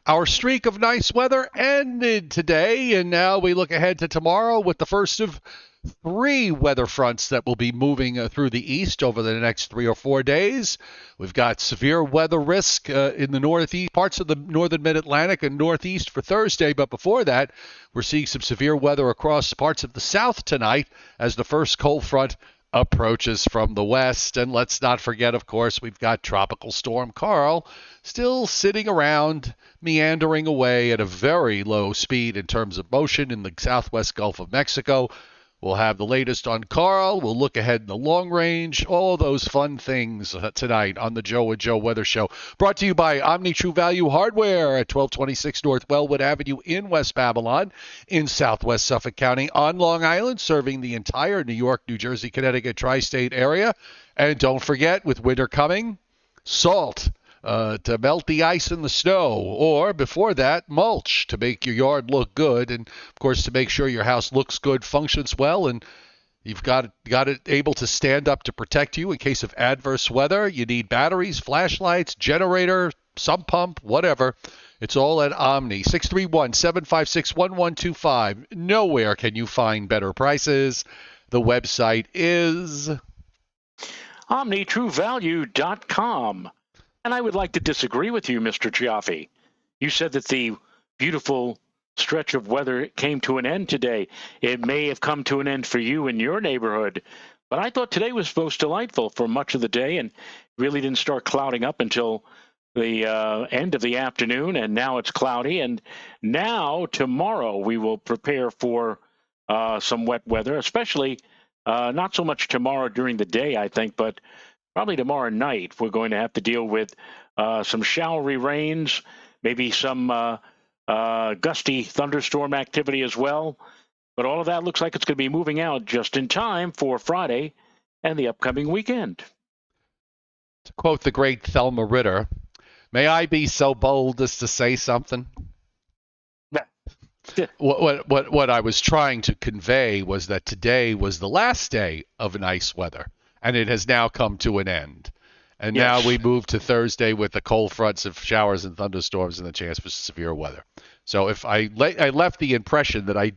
Our streak of nice weather ended today, and now we look ahead to tomorrow with the first of three weather fronts that will be moving through the east over the next 3 or 4 days. We've got severe weather risk in the northeast, parts of the northern mid-Atlantic and northeast for Thursday, but before that, we're seeing some severe weather across parts of the south tonight as the first cold front approaches from the west. And let's not forget, of course, we've got Tropical Storm Karl still sitting around, meandering away at a very low speed in terms of motion in the southwest Gulf of Mexico. We'll have the latest on Karl. We'll look ahead in the long range. All those fun things tonight on the Joe and Joe Weather Show. Brought to you by Omni True Value Hardware at 1226 North Wellwood Avenue in West Babylon in southwest Suffolk County on Long Island, serving the entire New York, New Jersey, Connecticut tri-state area. And don't forget, with winter coming, salt. To melt the ice and the snow, or before that, mulch to make your yard look good, and of course to make sure your house looks good, functions well, and you've got it able to stand up to protect you in case of adverse weather. You need batteries, flashlights, generator, sump pump, whatever. It's all at Omni. 631-756-1125. Nowhere can you find better prices. The website is OmniTrueValue.com. And I would like to disagree with you, Mr. Cioffi. You said that the beautiful stretch of weather came to an end today. It may have come to an end for you in your neighborhood, but I thought today was most delightful for much of the day and really didn't start clouding up until the end of the afternoon, and now it's cloudy. And now, tomorrow, we will prepare for some wet weather, especially not so much tomorrow during the day, I think, but probably tomorrow night. We're going to have to deal with some showery rains, maybe some gusty thunderstorm activity as well. But all of that looks like it's going to be moving out just in time for Friday and the upcoming weekend. To quote the great Thelma Ritter, may I be so bold as to say something? What I was trying to convey was that today was the last day of nice weather, and it has now come to an end. And Yes. now we move to Thursday with the cold fronts of showers and thunderstorms and the chance for severe weather. So if I left the impression that I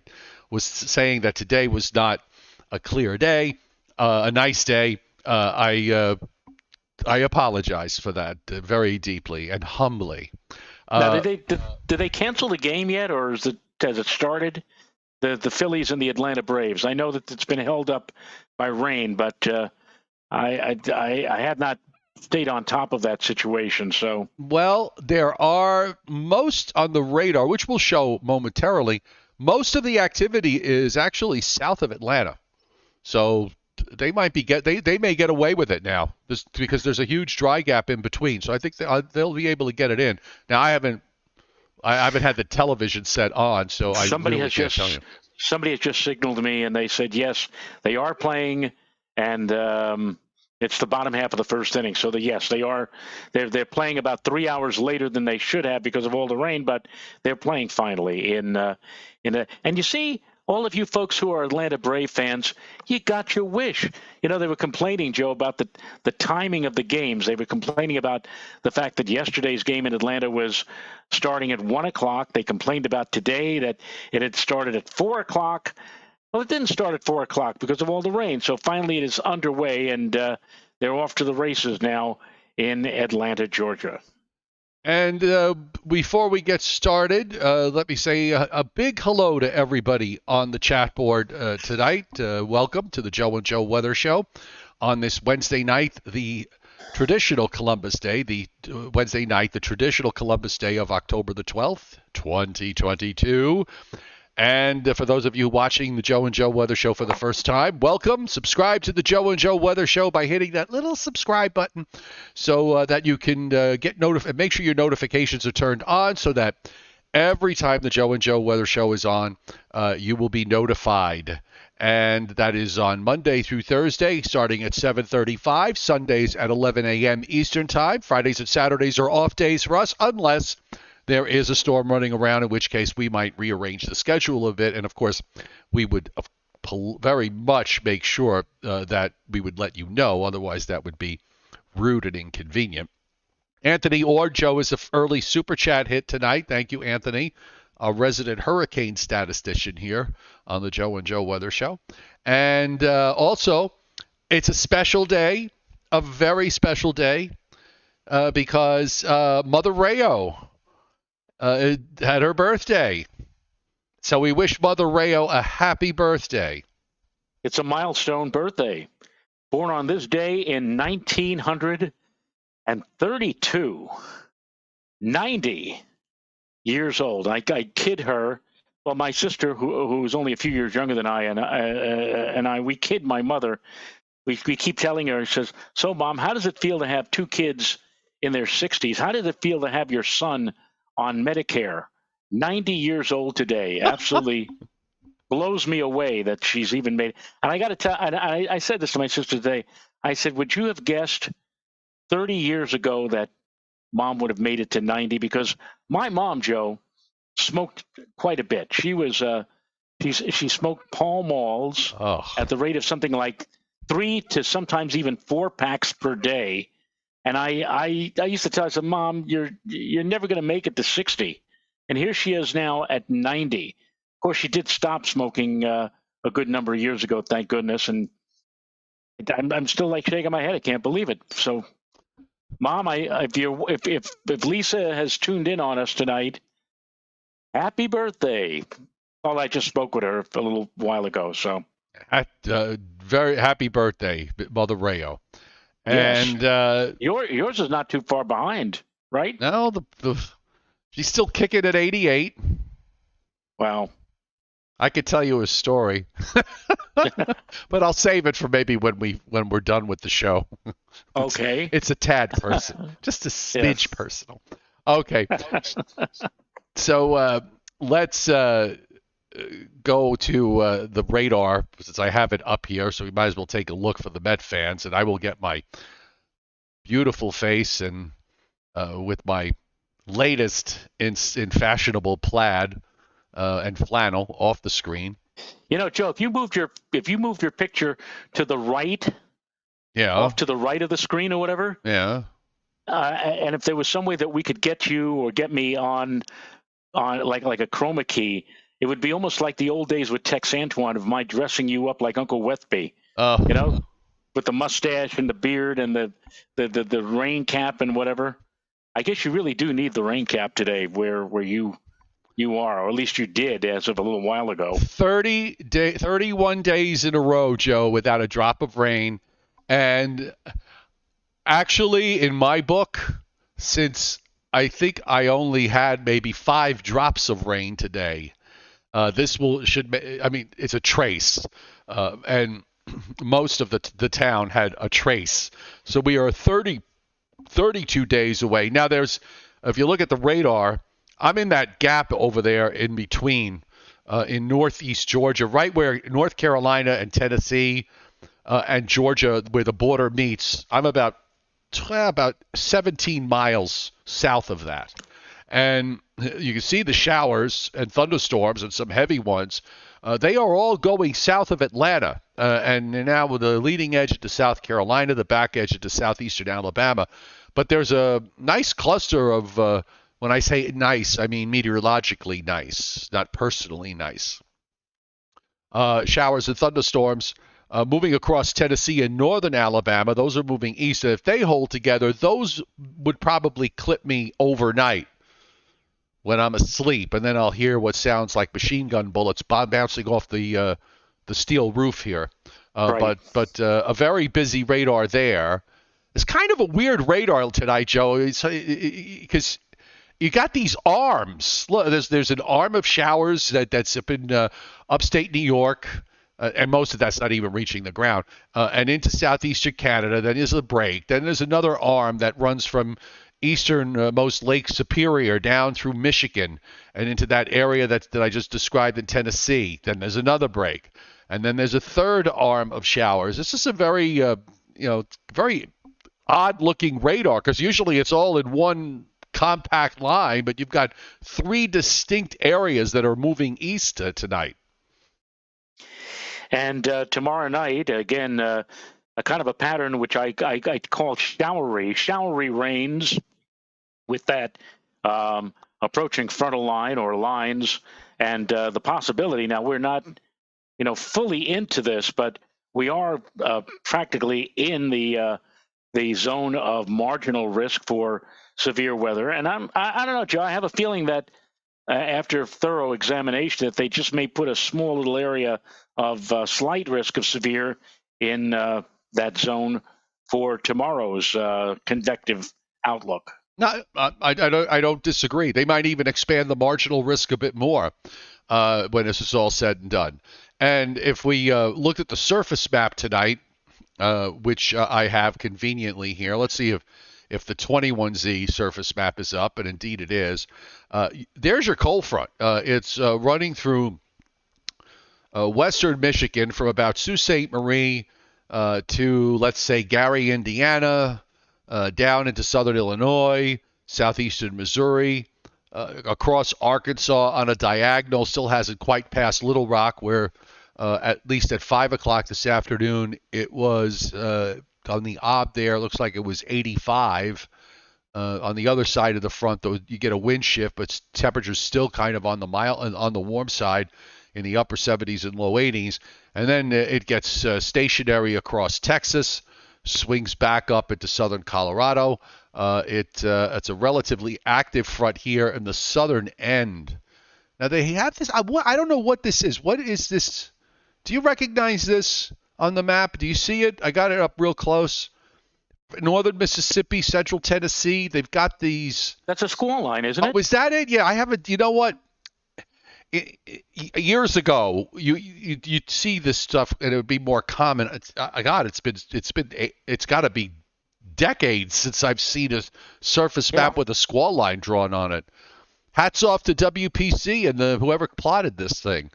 was saying that today was not a clear day, a nice day, I apologize for that very deeply and humbly. Now, did they cancel the game yet, or has it started? The Phillies and the Atlanta Braves. I know that it's been held up by rain, but I have not stayed on top of that situation. So, well, there are most on the radar, which we'll show momentarily. Most of the activity is actually south of Atlanta, so they might be they may get away with it now, because there's a huge dry gap in between. So I think they'll be able to get it in. Now I haven't had the television set on, so somebody really can't tell you. Somebody has just signaled to me, and they said yes, they are playing, and it's the bottom half of the first inning. So yes, they are. They're playing about 3 hours later than they should have because of all the rain, but they're playing finally and you see, all of you folks who are Atlanta Brave fans, you got your wish. You know, they were complaining, Joe, about the timing of the games. They were complaining about the fact that yesterday's game in Atlanta was starting at 1 o'clock. They complained about today that it had started at 4 o'clock. Well, it didn't start at 4 o'clock because of all the rain. So finally it is underway, and they're off to the races now in Atlanta, Georgia. And before we get started, let me say a big hello to everybody on the chat board tonight. Welcome to the Joe and Joe Weather Show on this Wednesday night, the traditional Columbus Day, the traditional Columbus Day of October the 12th, 2022. And for those of you watching the Joe and Joe Weather Show for the first time, welcome. Subscribe to the Joe and Joe Weather Show by hitting that little subscribe button so that you can get notified. Make sure your notifications are turned on so that every time the Joe and Joe Weather Show is on, you will be notified. And that is on Monday through Thursday, starting at 7:35, Sundays at 11 a.m. Eastern Time. Fridays and Saturdays are off days for us, unless there is a storm running around, in which case we might rearrange the schedule a bit. And, of course, we would very much make sure that we would let you know. Otherwise, that would be rude and inconvenient. Anthony Ord, Joe, is an early super chat hit tonight. Thank you, Anthony. Our resident hurricane statistician here on the Joe and Joe Weather Show. And also, it's a special day, a very special day, because Mother Rayo had her birthday. So we wish Mother Rayo a happy birthday. It's a milestone birthday. Born on this day in 1932. 90 years old. I kid her. Well, my sister, who's only a few years younger than I, we kid my mother. We keep telling her, she says, "So, Mom, how does it feel to have two kids in their 60s? How does it feel to have your son on Medicare? 90 years old today." Absolutely blows me away that she's even made. And I got to tell, I said this to my sister today. I said, would you have guessed 30 years ago that Mom would have made it to 90? Because my mom, Joe, smoked quite a bit. She was she smoked Pall Malls at the rate of something like 3 to sometimes even 4 packs per day. And I used to tell her, I said, "Mom, you're never going to make it to 60." And here she is now at 90. Of course, she did stop smoking a good number of years ago, thank goodness. And I'm still like shaking my head. I can't believe it. So, Mom, if Lisa has tuned in on us tonight, happy birthday. Oh, I just spoke with her a little while ago. So, very happy birthday, Mother Rayo. And yes. Yours is not too far behind, right? No, she's still kicking at 88. Wow. I could tell you a story, but I'll save it for maybe when we're done with the show. Okay. It's a tad personal, just a smidge personal. Okay. So let's go to the radar, since I have it up here. So we might as well take a look for the Met fans, and I will get my beautiful face and with my latest in fashionable plaid and flannel off the screen. You know, Joe, if you moved your picture to the right, off to the right of the screen or whatever, and if there was some way that we could get you or get me on like a chroma key, it would be almost like the old days with Tex Antoine of my dressing you up like Uncle Wethby, you know, with the mustache and the beard and the rain cap and whatever. I guess you really do need the rain cap today, where you are, or at least you did as of a little while ago. 31 days in a row, Joe, without a drop of rain. And actually, in my book, since I think I only had maybe 5 drops of rain today, it's a trace. And most of the town had a trace. So we are 32 days away. Now, if you look at the radar, I'm in that gap over there in between in northeast Georgia, right where North Carolina and Tennessee and Georgia, where the border meets. I'm about 17 miles south of that. And you can see the showers and thunderstorms and some heavy ones. They are all going south of Atlanta and now with the leading edge into South Carolina, the back edge into southeastern Alabama. But there's a nice cluster of when I say nice, I mean meteorologically nice, not personally nice. Showers and thunderstorms moving across Tennessee and northern Alabama. Those are moving east. And if they hold together, those would probably clip me overnight when I'm asleep. And then I'll hear what sounds like machine gun bullets bouncing off the steel roof here. Right. But a very busy radar there. It's kind of a weird radar tonight, Joe, because you got these arms. Look, there's an arm of showers that's up in upstate New York, and most of that's not even reaching the ground, and into southeastern Canada. Then there's a break. Then there's another arm that runs from easternmost Lake Superior down through Michigan and into that area that I just described in Tennessee. Then there's another break, and then there's a third arm of showers. This is a very very odd-looking radar, because usually it's all in one compact line, but you've got 3 distinct areas that are moving east tonight. And tomorrow night, again, a kind of a pattern which I call showery rains with that approaching frontal line or lines, and the possibility. Now we're not, fully into this, but we are practically in the zone of marginal risk for severe weather. And I don't know, Joe. I have a feeling that after thorough examination, that they just may put a small little area of slight risk of severe in that zone for tomorrow's convective outlook. No, I don't disagree. They might even expand the marginal risk a bit more when this is all said and done. And if we looked at the surface map tonight, which I have conveniently here, let's see if the 21Z surface map is up, and indeed it is. There's your cold front. It's running through western Michigan from about Sault Ste. Marie to, let's say, Gary, Indiana, down into southern Illinois, southeastern Missouri, across Arkansas on a diagonal. Still hasn't quite passed Little Rock, where at least at 5 o'clock this afternoon it was on the ob there. Looks like it was 85. On the other side of the front, though, you get a wind shift, but temperatures still kind of on the warm side, in the upper 70s and low 80s. And then it gets stationary across Texas, swings back up into southern Colorado. It's a relatively active front here in the southern end. Now they have this. I don't know what this is. What is this? Do you recognize this on the map? Do you see it? I got it up real close. Northern Mississippi, central Tennessee. They've got these. That's a squall line, isn't it? Oh, is that it? Yeah, I haven't. You know what? Years ago, you'd see this stuff and it would be more common. It's got to be decades since I've seen a surface map with a squall line drawn on it. Hats off to WPC and whoever plotted this thing.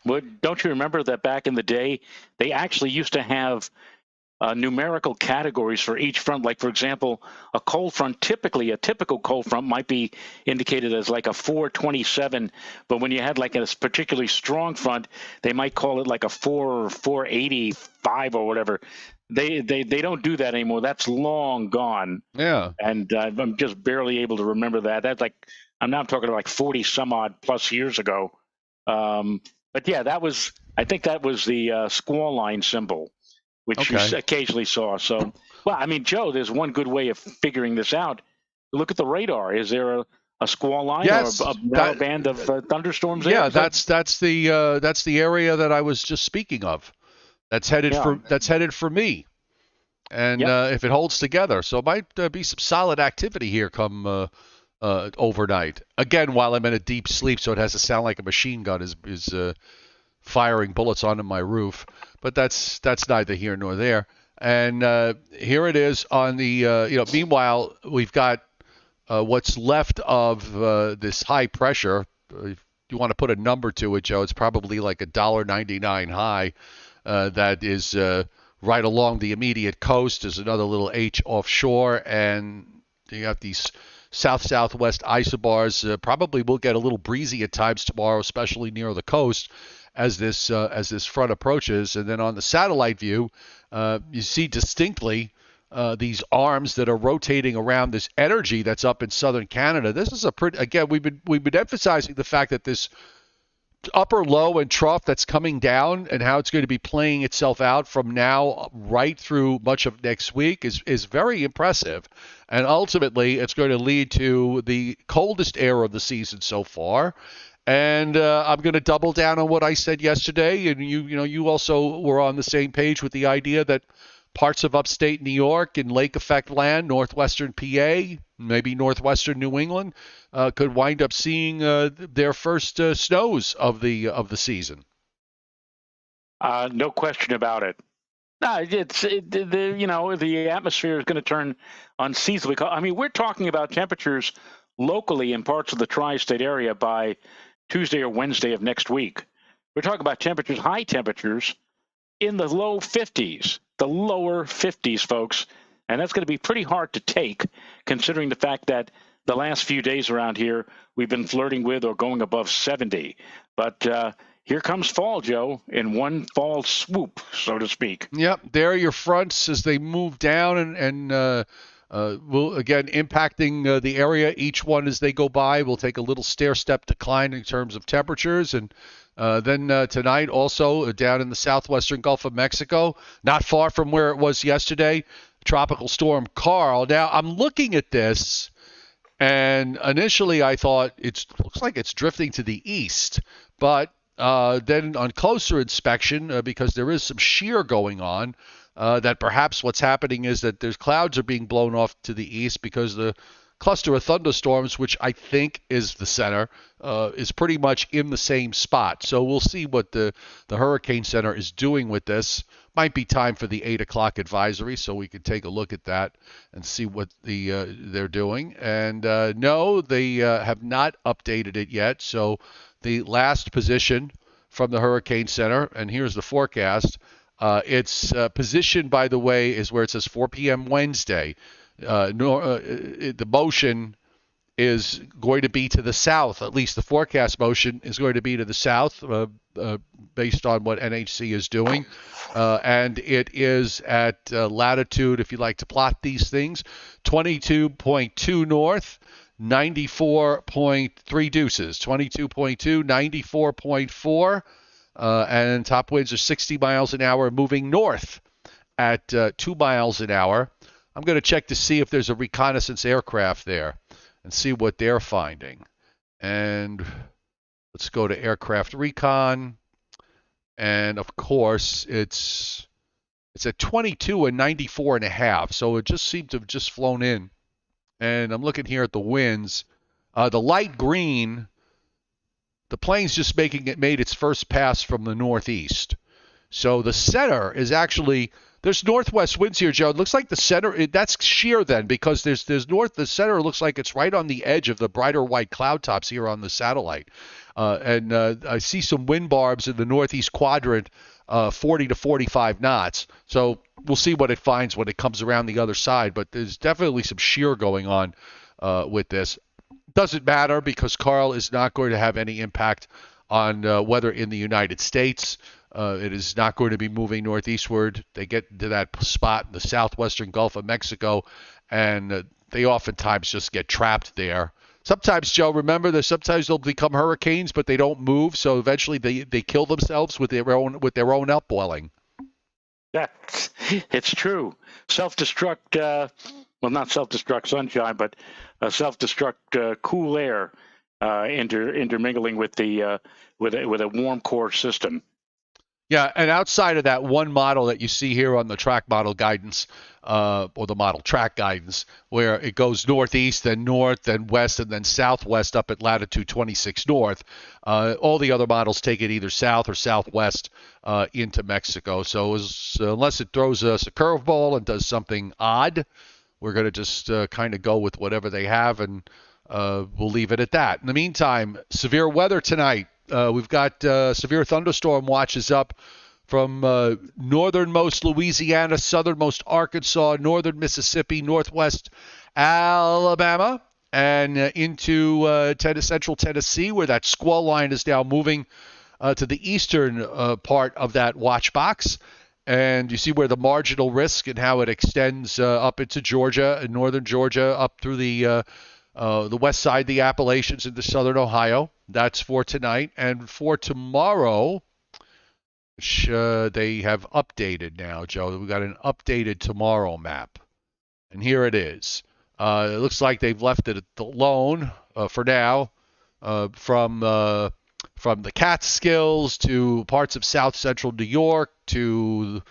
Well, don't you remember that back in the day, they actually used to have numerical categories for each front? Like, for example, a cold front, a typical cold front might be indicated as like a 427, but when you had like a particularly strong front, they might call it like a 485 or whatever. They don't do that anymore. That's long gone. Yeah. And I'm just barely able to remember that. That's like, I'm talking like 40 some odd plus years ago. But yeah, I think that was the squall line symbol, which you occasionally saw. So, well, I mean, Joe, there's one good way of figuring this out. Look at the radar. Is there a squall line or a narrow band of thunderstorms there? Yeah, that's the area that I was just speaking of. That's headed for me. And if it holds together, so it might be some solid activity here come overnight. Again, while I'm in a deep sleep, so it has to sound like a machine gun is firing bullets onto my roof. But that's neither here nor there. And here it is on the meanwhile, we've got what's left of this high pressure. If you want to put a number to it, Joe, it's probably like $1.99 high. That is right along the immediate coast. There's another little H offshore, and you got these south-southwest isobars. Probably will get a little breezy at times tomorrow, especially near the coast, as this front approaches. And then on the satellite view, you see distinctly these arms that are rotating around this energy that's up in southern Canada. This is we've been emphasizing the fact that this upper low and trough that's coming down and how it's going to be playing itself out from now right through much of next week is very impressive. And ultimately, it's going to lead to the coldest air of the season so far. And I'm going to double down on what I said yesterday. And you also were on the same page with the idea that parts of upstate New York and lake effect land, northwestern PA, maybe northwestern New England, could wind up seeing their first snows of the season. No question about it. No, the atmosphere is going to turn unseasonably cold. I mean, we're talking about temperatures locally in parts of the tri-state area by Tuesday or Wednesday of next week. We're talking about high temperatures in the low 50s, the lower 50s, folks. And that's going to be pretty hard to take, considering the fact that the last few days around here, we've been flirting with or going above 70. But here comes fall, Joe, in one fall swoop, so to speak. Yep, there are your fronts as they move down and will again impacting the area. Each one as they go by will take a little stair-step decline in terms of temperatures. And then tonight also down in the southwestern Gulf of Mexico, not far from where it was yesterday, Tropical Storm Karl. Now I'm looking at this, and initially I thought it looks like it's drifting to the east, but then on closer inspection, because there is some shear going on, that perhaps what's happening is that there's clouds are being blown off to the east because the cluster of thunderstorms, which I think is the center, is pretty much in the same spot. So we'll see what the Hurricane Center is doing with this. Might be time for the 8 o'clock advisory, so we can take a look at that and see what they're doing. And no, they have not updated it yet. So the last position from the Hurricane Center, and here's the forecast. Its position, by the way, is where it says 4 p.m. Wednesday. The motion is going to be to the south. At least the forecast motion is going to be to the south, based on what NHC is doing. And it is at latitude, if you like to plot these things, 22.2 north, 94.3 deuces, 22.2, 94.4. And top winds are 60 miles an hour moving north at 2 miles an hour. I'm going to check to see if there's a reconnaissance aircraft there and see what they're finding. And let's go to aircraft recon. And of course, it's at 22 and 94 and a half. So it just seemed to have just flown in. And I'm looking here at the winds. The light green, the plane's just made its first pass from the northeast. So the center is actually, there's northwest winds here, Joe. It looks like the center, that's shear then, because there's north, the center looks like it's right on the edge of the brighter white cloud tops here on the satellite. And I see some wind barbs in the northeast quadrant, 40 to 45 knots. So we'll see what it finds when it comes around the other side. But there's definitely some shear going on with this. Doesn't matter because Karl is not going to have any impact on weather in the United States. It is not going to be moving northeastward. They get to that spot in the southwestern Gulf of Mexico, and they oftentimes just get trapped there. Sometimes, Joe, remember that sometimes they'll become hurricanes, but they don't move, so eventually they kill themselves with their own upwelling. Yeah, it's true. Self-destruct, well, not self-destruct sunshine, but self-destruct cool air intermingling with a warm core system. Yeah, and outside of that one model that you see here on the track model guidance, or the model track guidance, where it goes northeast, then north, then west, and then southwest up at latitude 26 north, all the other models take it either south or southwest into Mexico. So unless it throws us a curveball and does something odd, we're going to just kind of go with whatever they have, and we'll leave it at that. In the meantime, severe weather tonight. We've got severe thunderstorm watches up from northernmost Louisiana, southernmost Arkansas, northern Mississippi, northwest Alabama, and into central Tennessee, where that squall line is now moving to the eastern part of that watch box. And you see where the marginal risk and how it extends up into Georgia and northern Georgia, up through the west side of the Appalachians into southern Ohio. That's for tonight. And for tomorrow, which they have updated now, Joe. We've got an updated tomorrow map. And here it is. It looks like they've left it alone for now, from the Catskills to parts of south central New York to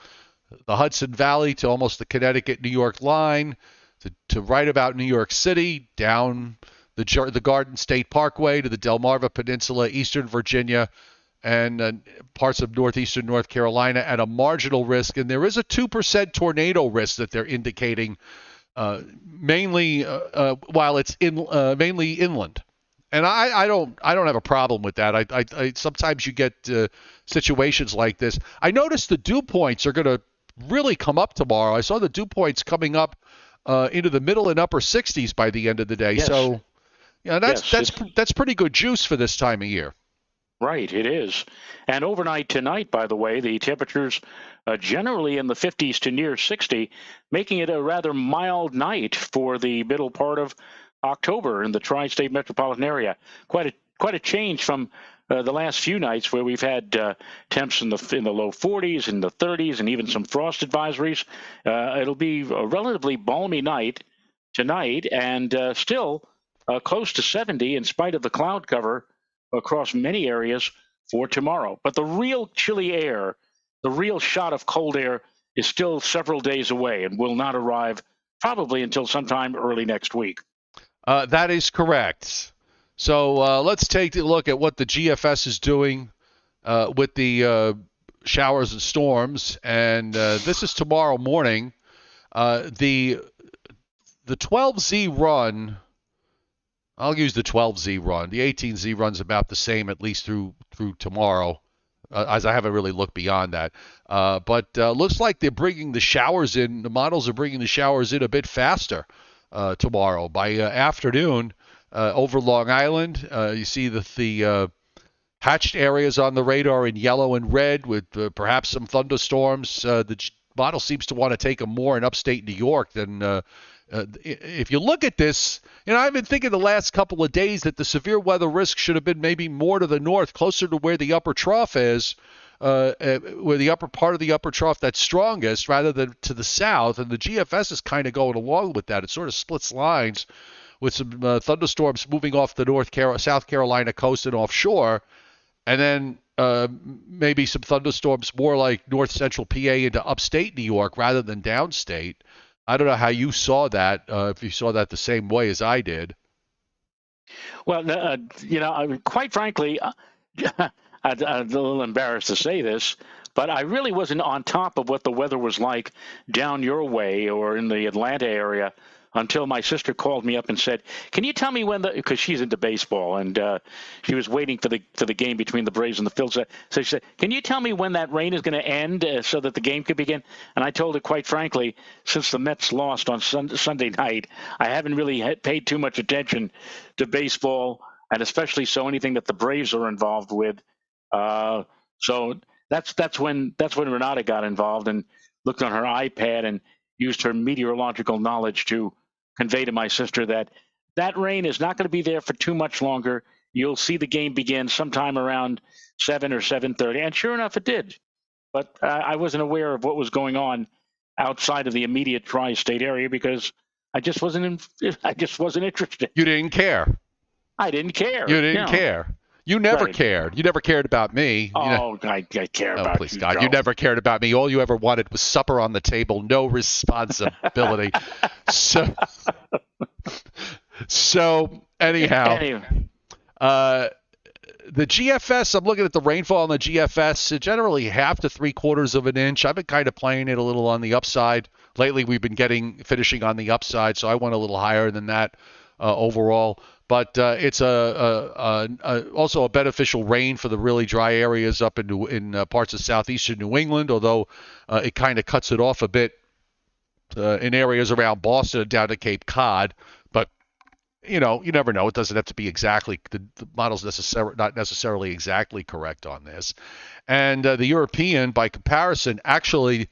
the Hudson Valley to almost the Connecticut-New York line, to right about New York City, down the Garden State Parkway to the Delmarva Peninsula, eastern Virginia, and parts of northeastern North Carolina at a marginal risk. And there is a 2% tornado risk that they're indicating, mainly while it's mainly inland. And I don't have a problem with that. I sometimes you get situations like this. I noticed the dew points are going to really come up tomorrow. I saw the dew points coming up into the middle and upper 60s by the end of the day. Yes. So, yeah, that's pretty good juice for this time of year. Right, it is. And overnight tonight, by the way, the temperatures generally in the 50s to near 60, making it a rather mild night for the middle part of October in the tri-state metropolitan area. Quite a change from the last few nights where we've had temps in the low 40s, in the 30s, and even some frost advisories. It'll be a relatively balmy night tonight, and still close to 70 in spite of the cloud cover across many areas for tomorrow. But the real chilly air, the real shot of cold air, is still several days away and will not arrive probably until sometime early next week. That is correct. So let's take a look at what the GFS is doing with the showers and storms. And this is tomorrow morning. The 12Z run, I'll use the 12Z run. The 18Z run's about the same, at least through tomorrow, as I haven't really looked beyond that. But looks like they're bringing the showers in. The models are bringing the showers in a bit faster tomorrow. By afternoon, over Long Island, you see the hatched areas on the radar in yellow and red with perhaps some thunderstorms. The model seems to want to take them more in upstate New York than if you look at this, I've been thinking the last couple of days that the severe weather risk should have been maybe more to the north, closer to where the upper trough is, where the upper part of the upper trough that's strongest, rather than to the south. And the GFS is kind of going along with that. It sort of splits lines with some thunderstorms moving off the South Carolina coast and offshore, and then maybe some thunderstorms more like north central PA into upstate New York rather than downstate. I don't know how you saw that, if you saw that the same way as I did. Well, quite frankly, I'm a little embarrassed to say this, but I really wasn't on top of what the weather was like down your way or in the Atlanta area until my sister called me up and said, "Can you tell me when because she's into baseball and she was waiting for the game between the Braves and the Phils." So she said, "Can you tell me when that rain is going to end so that the game could begin?" And I told her, quite frankly, since the Mets lost on Sunday night, I haven't really paid too much attention to baseball, and especially so anything that the Braves are involved with. So that's when Renata got involved and looked on her iPad and used her meteorological knowledge to convey to my sister that rain is not going to be there for too much longer. You'll see the game begin sometime around 7 or 7:30, and sure enough, it did. But I wasn't aware of what was going on outside of the immediate tri-state area because I just wasn't interested. You didn't care. I didn't care. You didn't care. You never cared. You never cared about me. I care about please you, God. Joe. You never cared about me. All you ever wanted was supper on the table, no responsibility. So anyhow, the GFS, I'm looking at the rainfall on the GFS, generally 1/2 to 3/4 of an inch. I've been kind of playing it a little on the upside. Lately, we've been finishing on the upside, so I went a little higher than that overall. But it's also a beneficial rain for the really dry areas up in parts of southeastern New England, although it kind of cuts it off a bit in areas around Boston and down to Cape Cod. But, you never know. It doesn't have to be exactly, the model's not necessarily exactly correct on this. And the European, by comparison, actually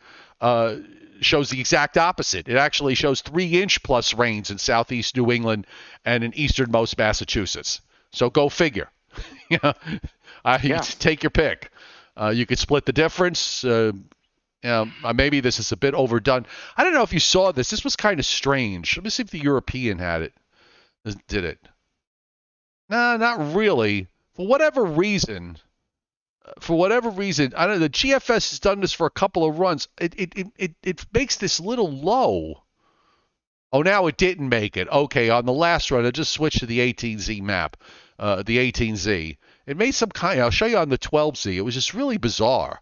shows the exact opposite. It actually shows 3-inch plus rains in southeast New England and in easternmost Massachusetts. So go figure. You take your pick. You could split the difference. Maybe this is a bit overdone. I don't know if you saw this. This was kind of strange. Let me see if the European did it. No, not really. For whatever reason, I don't know, the GFS has done this for a couple of runs. It makes this little low. Oh, now it didn't make it. Okay, on the last run, I just switched to the 18Z map, the 18Z. It made some kind. I'll show you on the 12Z. It was just really bizarre.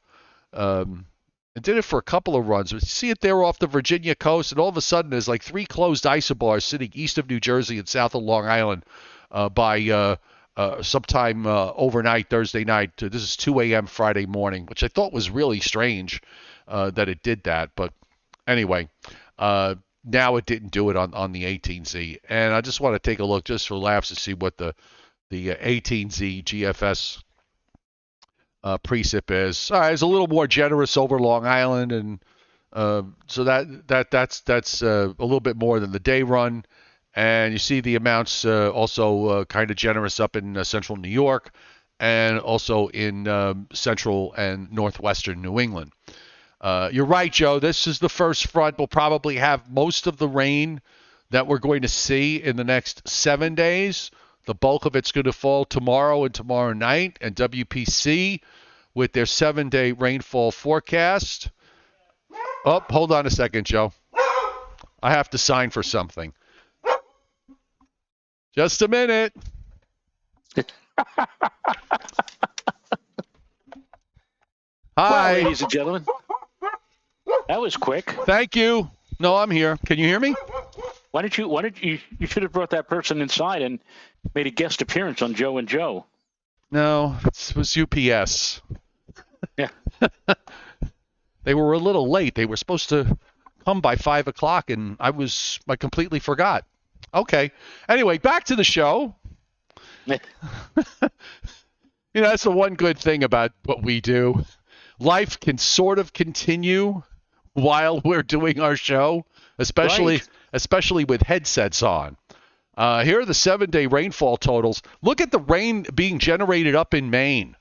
It did it for a couple of runs. But you see it there off the Virginia coast, and all of a sudden there's like 3 closed isobars sitting east of New Jersey and south of Long Island by sometime overnight Thursday night. This is 2 a.m. Friday morning, which I thought was really strange that it did that. But anyway, now it didn't do it on the 18Z. And I just want to take a look just for laughs to see what the 18Z GFS precip is. All right, it's a little more generous over Long Island, and so that's a little bit more than the day run. And you see the amounts also kind of generous up in central New York and also in central and northwestern New England. You're right, Joe. This is the first front. We'll probably have most of the rain that we're going to see in the next 7 days. The bulk of it's going to fall tomorrow and tomorrow night. And WPC, with their 7-day rainfall forecast. Oh, hold on a second, Joe. I have to sign for something. Just a minute. Hi. Well, ladies and gentlemen, that was quick. Thank you. No, I'm here. Can you hear me? Why did you should have brought that person inside and made a guest appearance on Joe and Joe. No, it was UPS. Yeah. They were a little late. They were supposed to come by 5 o'clock, and I completely forgot. Okay. Anyway, back to the show. That's the one good thing about what we do. Life can sort of continue while we're doing our show, especially with headsets on. Here are the 7-day rainfall totals. Look at the rain being generated up in Maine.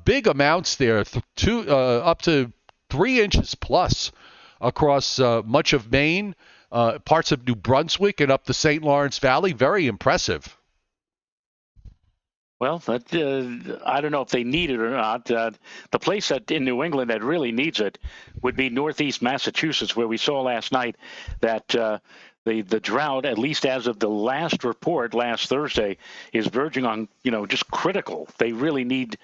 Big amounts there, up to 3 inches plus across much of Maine, parts of New Brunswick, and up the St. Lawrence Valley. Very impressive. Well, I don't know if they need it or not. The place in New England that really needs it would be northeast Massachusetts, where we saw last night that the drought, at least as of the last report last Thursday, is verging on, just critical. They really need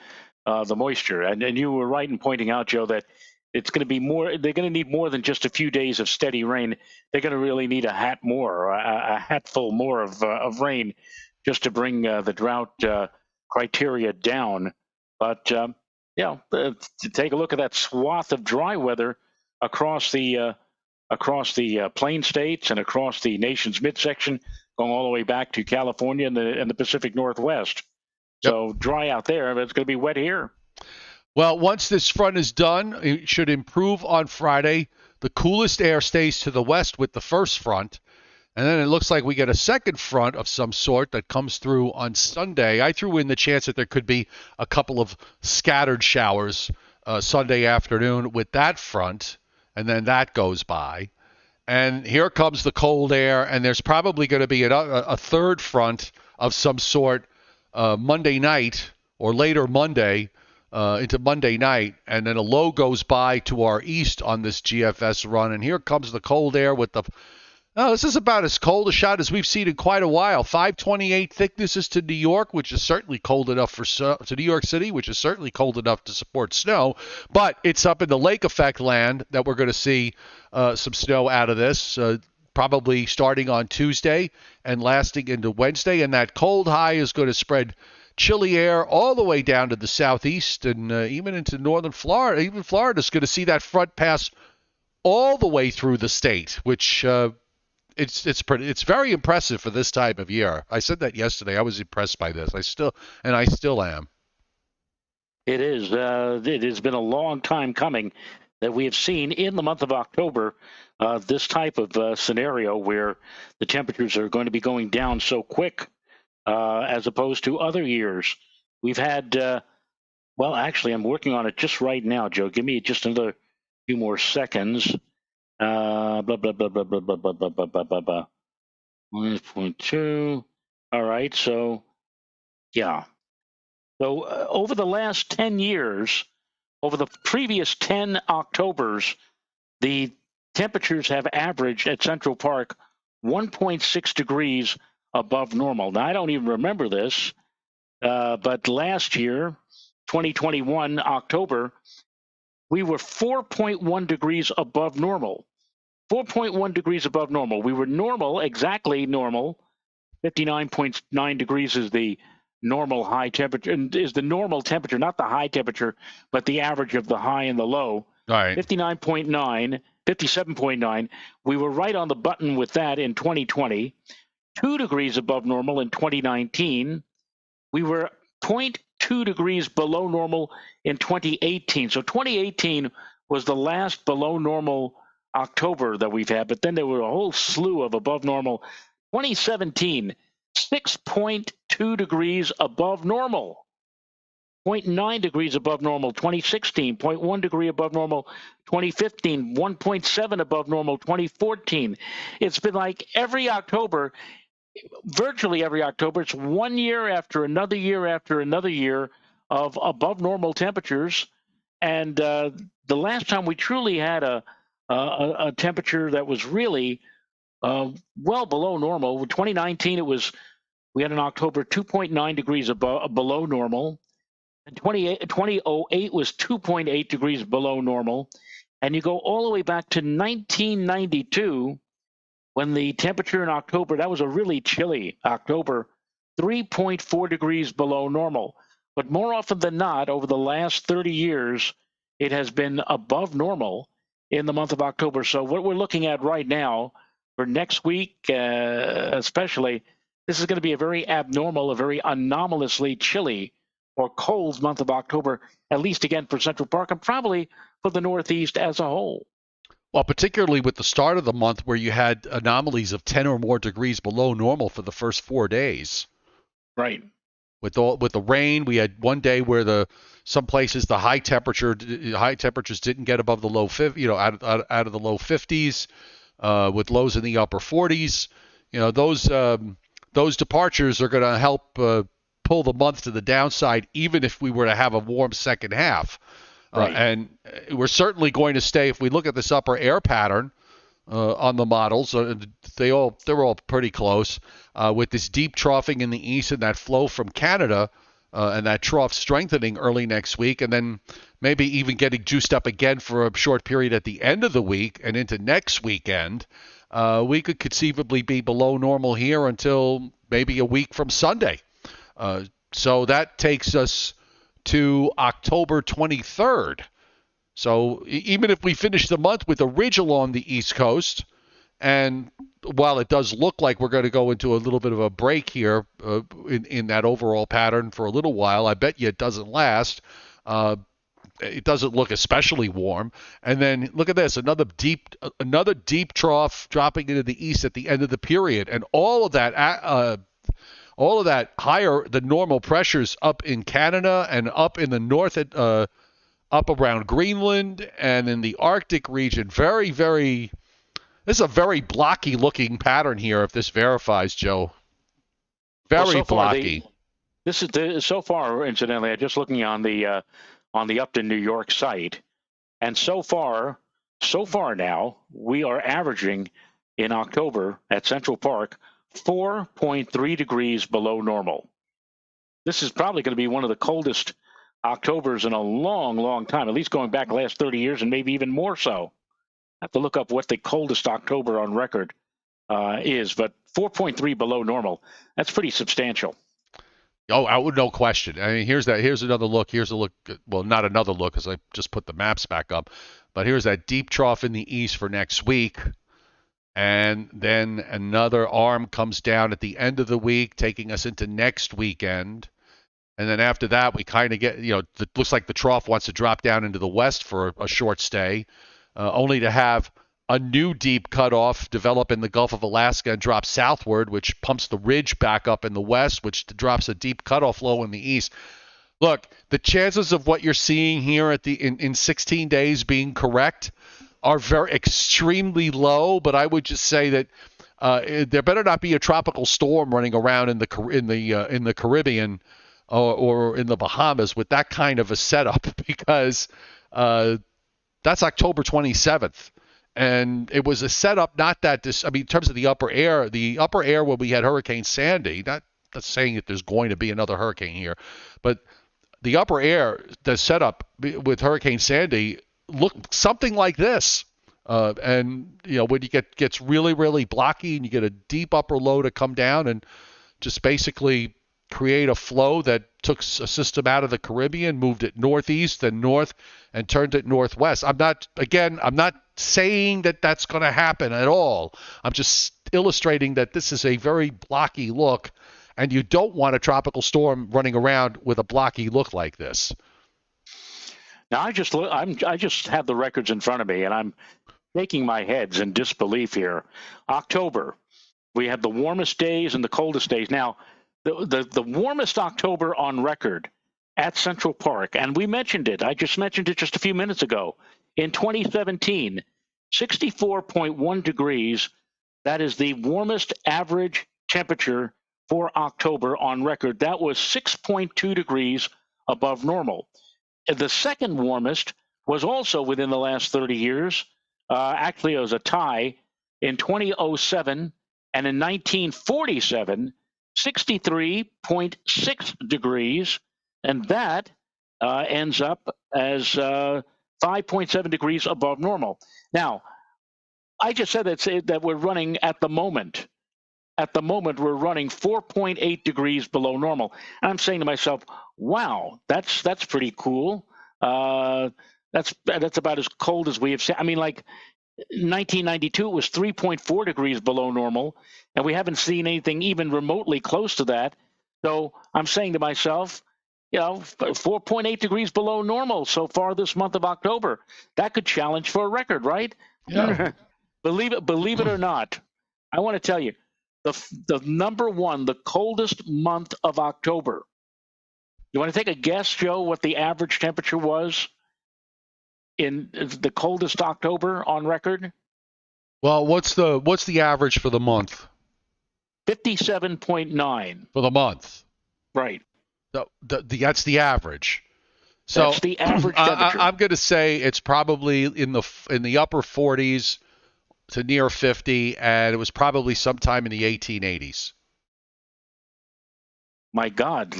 the moisture. And you were right in pointing out, Joe, that it's going to be more. They're going to need more than just a few days of steady rain. They're going to really need a hatful more of rain just to bring the drought criteria down. But to take a look at that swath of dry weather across the plain states and across the nation's midsection, going all the way back to California and the Pacific Northwest. Yep. So dry out there, but it's going to be wet here. Well, once this front is done, it should improve on Friday. The coolest air stays to the west with the first front. And then it looks like we get a second front of some sort that comes through on Sunday. I threw in the chance that there could be a couple of scattered showers Sunday afternoon with that front, and then that goes by. And here comes the cold air, and there's probably going to be a third front of some sort Monday night or later Monday into Monday night, and then a low goes by to our east on this GFS run. And here comes the cold air with the this is about as cold a shot as we've seen in quite a while. 528 thicknesses to New York, which is certainly cold enough to New York City, which is certainly cold enough to support snow. But it's up in the lake effect land that we're going to see some snow out of this, probably starting on Tuesday and lasting into Wednesday. And that cold high is going to spread chilly air all the way down to the southeast and even into northern Florida. Even Florida's going to see that front pass all the way through the state, which it's very impressive for this time of year. I said that yesterday. I was impressed by this. I still am. It is. It has been a long time coming that we have seen in the month of October this type of scenario where the temperatures are going to be going down so quick as opposed to other years. We've had, actually, I'm working on it just right now, Joe. Give me just another few more seconds. Blah, blah, blah, blah, blah, blah, blah, blah, blah, blah, blah. 1.2. All right. So, yeah. So over the last 10 years, over the previous 10 Octobers, the temperatures have averaged at Central Park 1.6 degrees above normal. Now, I don't even remember this, but last year, 2021, October, we were 4.1 degrees above normal. 4.1 degrees above normal. We were normal, exactly normal. 59.9 degrees is the normal high temperature, is the normal temperature, not the high temperature, but the average of the high and the low. All right. 59.9, 57.9. We were right on the button with that in 2020. 2 degrees above normal in 2019. We were 2 degrees below normal in 2018. So 2018 was the last below normal October that we've had, but then there were a whole slew of above normal. 2017, 6.2 degrees above normal. 0.9 degrees above normal, 2016, 0.1 degree above normal, 2015, 1.7 above normal, 2014. It's been like every October, virtually every October, it's 1 year after another year after another year of above normal temperatures. And the last time we truly had a temperature that was really well below normal, 2019, we had an October 2.9 degrees below normal. And 2008 was 2.8 degrees below normal. And you go all the way back to 1992, when the temperature in October, that was a really chilly October, 3.4 degrees below normal. But more often than not, over the last 30 years, it has been above normal in the month of October. So what we're looking at right now for next week, especially, this is going to be a very abnormal, a very anomalously chilly or cold month of October, at least again for Central Park and probably for the Northeast as a whole. Well, particularly with the start of the month where you had anomalies of 10 or more degrees below normal for the first 4 days. Right. With the rain, we had one day where some places the high temperatures didn't get above the low 50, out of the low 50s, with lows in the upper 40s. Those departures are going to help pull the month to the downside, even if we were to have a warm second half. Right. And we're certainly going to stay, if we look at this upper air pattern on the models, they're all pretty close, with this deep troughing in the east and that flow from Canada, and that trough strengthening early next week, and then maybe even getting juiced up again for a short period at the end of the week and into next weekend. We could conceivably be below normal here until maybe a week from Sunday. So that takes us to October 23rd. So even if we finish the month with a ridge along the East Coast, and while it does look like we're going to go into a little bit of a break here in that overall pattern for a little while, I bet you it doesn't last. It doesn't look especially warm. And then look at this, another deep trough dropping into the east at the end of the period, and all of that higher than normal pressures up in Canada and up in the north, up around Greenland and in the Arctic region. Very, very. This is a very blocky looking pattern here. If this verifies, Joe, very blocky. This is so far. Incidentally, I'm just looking on the Upton, New York site, and so far now we are averaging in October at Central Park 4.3 degrees below normal. This is probably going to be one of the coldest Octobers in a long, long time, at least going back the last 30 years and maybe even more so. I have to look up what the coldest October on record is, but 4.3 below normal. That's pretty substantial. Oh, no question. I mean, here's another look. Here's a look. Well, not another look because I just put the maps back up. But here's that deep trough in the east for next week. And then another arm comes down at the end of the week, taking us into next weekend. And then after that, we kind of get, it looks like the trough wants to drop down into the west for a short stay, only to have a new deep cutoff develop in the Gulf of Alaska and drop southward, which pumps the ridge back up in the west, which drops a deep cutoff low in the east. Look, the chances of what you're seeing here in 16 days being correct are very extremely low, but I would just say that there better not be a tropical storm running around in the Caribbean or in the Bahamas with that kind of a setup, because that's October 27th. And it was a setup not that in terms of the upper air when we had Hurricane Sandy, not saying that there's going to be another hurricane here, but the upper air, the setup with Hurricane Sandy looked something like this. And, when you gets really, really blocky and you get a deep upper low to come down and just basically create a flow that took a system out of the Caribbean, moved it northeast, then north, and turned it northwest. I'm not saying that that's going to happen at all. I'm just illustrating that this is a very blocky look and you don't want a tropical storm running around with a blocky look like this. Now I just have the records in front of me, and I'm shaking my head in disbelief here. October, we have the warmest days and the coldest days. Now, the warmest October on record at Central Park, and we mentioned it. I just mentioned it just a few minutes ago. In 2017, 64.1 degrees. That is the warmest average temperature for October on record. That was 6.2 degrees above normal. The second warmest was also within the last 30 years. Actually, it was a tie in 2007 and in 1947, 63.6 degrees. And that ends up as 5.7 degrees above normal. Now, I just said that we're running at the moment. At the moment, we're running 4.8 degrees below normal. And I'm saying to myself, wow, that's pretty cool. That's about as cold as we have seen. I mean, like 1992, it was 3.4 degrees below normal, and we haven't seen anything even remotely close to that. So I'm saying to myself, 4.8 degrees below normal so far this month of October. That could challenge for a record, right? Yeah. Believe it or not, I want to tell you, the number one, the coldest month of October. You want to take a guess, Joe, what the average temperature was in the coldest October on record? Well, what's the average for the month? 57.9. For the month. Right. That's the average. So that's the average temperature. I'm going to say it's probably in the upper 40s to near 50, and it was probably sometime in the 1880s. My God,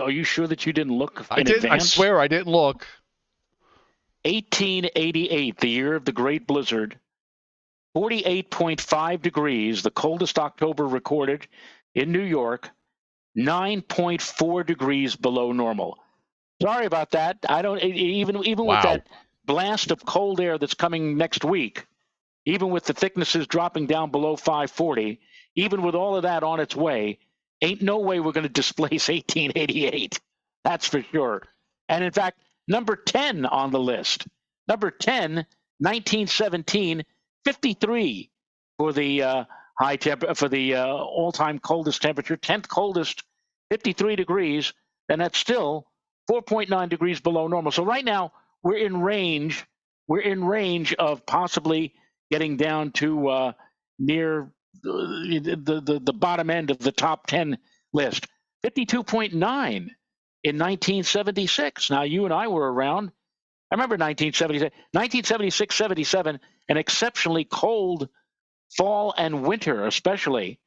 are you sure that you didn't look in advance? I swear I didn't look. 1888, the year of the Great Blizzard, 48.5 degrees, the coldest October recorded in New York, 9.4 degrees below normal. Sorry about that. I don't even Wow. with that blast of cold air that's coming next week, even with the thicknesses dropping down below 540, even with all of that on its way, ain't no way we're going to displace 1888. That's for sure. And in fact, number 10 on the list. Number 10, 1917, 53 for the high temp for the all-time coldest temperature, 10th coldest, 53 degrees, and that's still 4.9 degrees below normal. So right now we're in range. We're in range of possibly getting down to near the bottom end of the top 10 list. 52.9 in 1976. Now, you and I were around. I remember 1976, 77, an exceptionally cold fall and winter, especially.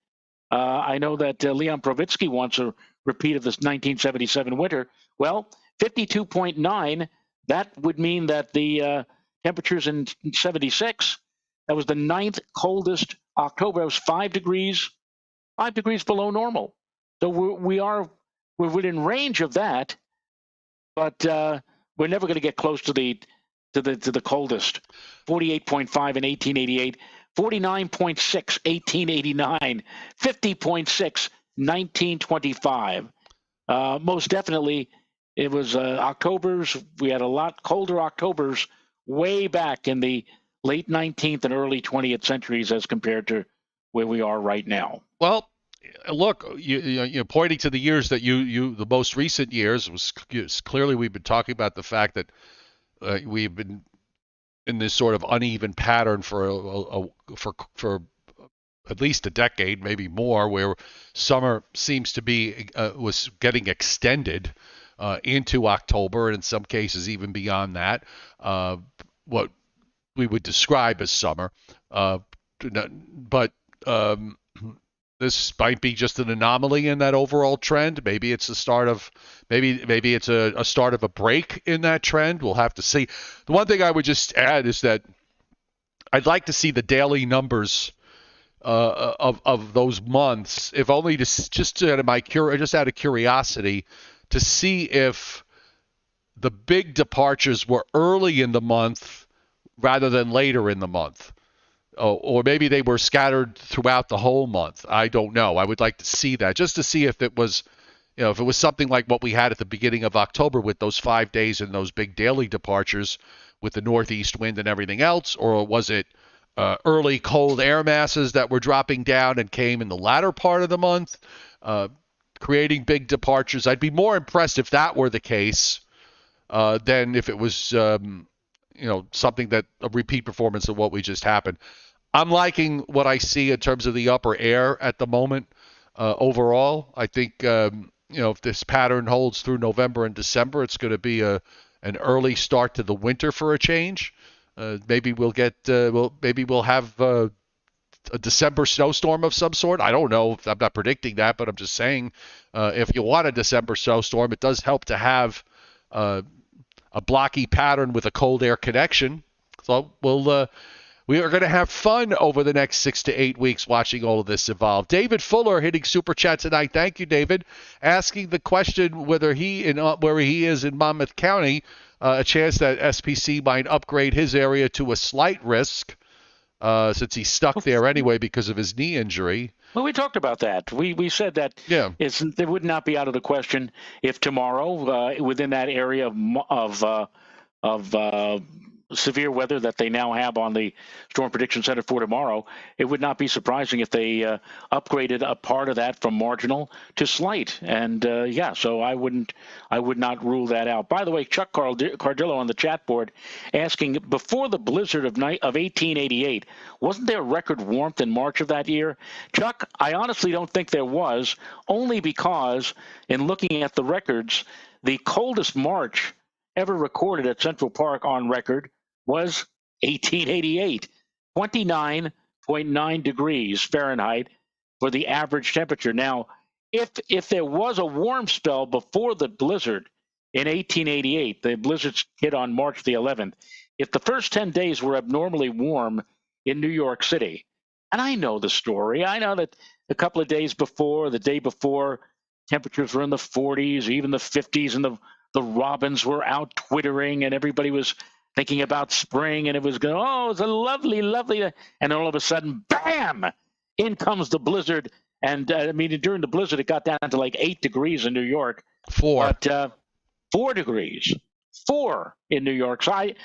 I know that Leon Provitsky wants a repeat of this 1977 winter. Well, 52.9, that would mean that the temperatures in 76, that was the 9th coldest October. It was 5 degrees below normal. So we're within range of that, but we're never going to get close to the coldest. 48.5 in 1888, 49.6 1889, 50.6 1925. Most definitely, it was Octobers. We had a lot colder Octobers way back in the late 19th and early 20th centuries as compared to where we are right now. Well, look, you're pointing to the years that the most recent years was clearly we've been talking about the fact that we've been in this sort of uneven pattern for at least a decade, maybe more, where summer seems to be was getting extended into October, and in some cases even beyond that. What we would describe as summer, but this might be just an anomaly in that overall trend. Maybe it's the start of maybe it's a start of a break in that trend. We'll have to see. The one thing I would just add is that I'd like to see the daily numbers of those months, if only just out of curiosity, to see if the big departures were early in the month rather than later in the month. or maybe they were scattered throughout the whole month. I don't know. I would like to see that, just to see if it was, if it was something like what we had at the beginning of October with those 5 days and those big daily departures with the northeast wind and everything else, or was it early cold air masses that were dropping down and came in the latter part of the month, creating big departures. I'd be more impressed if that were the case than if it was, something that a repeat performance of what we just happened. I'm liking what I see in terms of the upper air at the moment. Overall, I think if this pattern holds through November and December, it's going to be an early start to the winter for a change. Maybe we'll have a December snowstorm of some sort. I don't know. I'm not predicting that, but I'm just saying if you want a December snowstorm, it does help to have a blocky pattern with a cold air connection. So we are going to have fun over the next 6 to 8 weeks watching all of this evolve. David Fuller hitting Super Chat tonight. Thank you, David. Asking the question whether where he is in Monmouth County, a chance that SPC might upgrade his area to a slight risk since he's stuck there anyway because of his knee injury. Well, we talked about that. We said that it would not be out of the question if tomorrow, within that area of severe weather that they now have on the Storm Prediction Center for tomorrow, it would not be surprising if they upgraded a part of that from marginal to slight. And so I would not rule that out. By the way, Chuck Cardillo on the chat board asking, before the blizzard of 1888, wasn't there record warmth in March of that year? Chuck, I honestly don't think there was, only because in looking at the records, the coldest March ever recorded at Central Park on record was 1888, 29.9 degrees Fahrenheit for the average temperature. Now, if there was a warm spell before the blizzard in 1888, the blizzard hit on March the 11th, if the first 10 days were abnormally warm in New York City, and I know the story, I know that a couple of days before, the day before, temperatures were in the 40s, even the 50s, and the robins were out twittering, and everybody was thinking about spring, and it was going, it's a lovely, lovely, and then all of a sudden, bam, in comes the blizzard. And during the blizzard, it got down to like 8 degrees in New York. 4. But 4 degrees. 4 in New York. So I